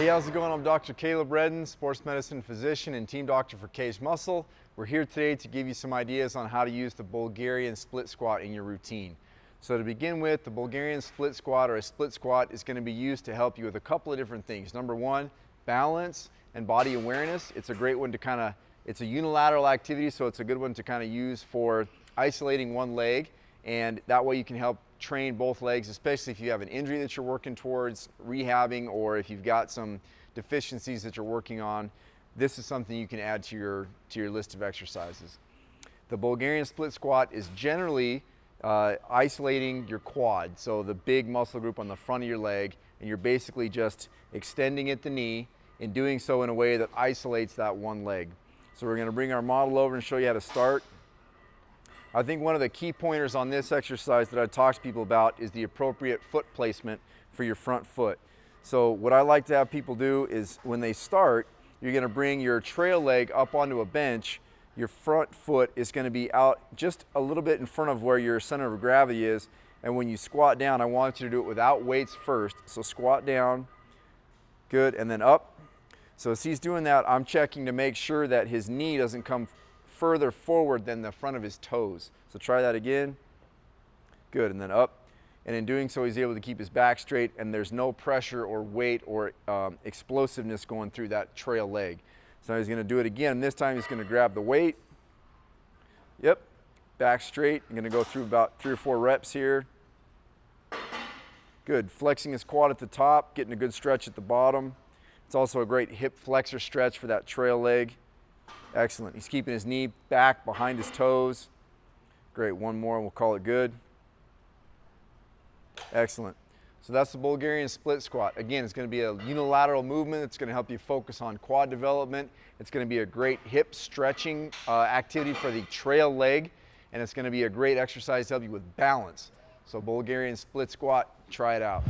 how's it going? I'm Dr. Caleb Redden, sports medicine physician and team doctor for KAGED Muscle. We're here today to give you some ideas on how to use the Bulgarian split squat in your routine. So to begin with, the Bulgarian split squat or a split squat is going to be used to help you with a couple of different things. Number one, balance and body awareness. It's a great one to it's a unilateral activity, so it's a good one to kind of use for isolating one leg, and that way you can help train both legs, especially if you have an injury that you're working towards rehabbing, or if you've got some deficiencies that you're working on. This is something you can add to your list of exercises. The Bulgarian split squat is generally isolating your quad, so the big muscle group on the front of your leg, and you're basically just extending at the knee and doing so in a way that isolates that one leg. So we're going to bring our model over and show you how to start. I think one of the key pointers on this exercise that I talk to people about is the appropriate foot placement for your front foot. So what I like to have people do is when they start, you're going to bring your trail leg up onto a bench. Your front foot is going to be out just a little bit in front of where your center of gravity is. And when you squat down, I want you to do it without weights first. So squat down, good, and then up. So as he's doing that, I'm checking to make sure that his knee doesn't come further forward than the front of his toes. So try that again. Good, and then up. And in doing so, he's able to keep his back straight, and there's no pressure or weight or explosiveness going through that trail leg. So now he's going to do it again. This time he's going to grab the weight. Yep, back straight. I'm going to go through about 3 or 4 reps here. Good, flexing his quad at the top, getting a good stretch at the bottom. It's also a great hip flexor stretch for that trail leg. Excellent. He's keeping his knee back behind his toes. Great. One more and we'll call it good. Excellent. So that's the Bulgarian split squat. Again, it's going to be a unilateral movement. It's going to help you focus on quad development. It's going to be a great hip stretching activity for the trail leg. And it's going to be a great exercise to help you with balance. So Bulgarian split squat, try it out.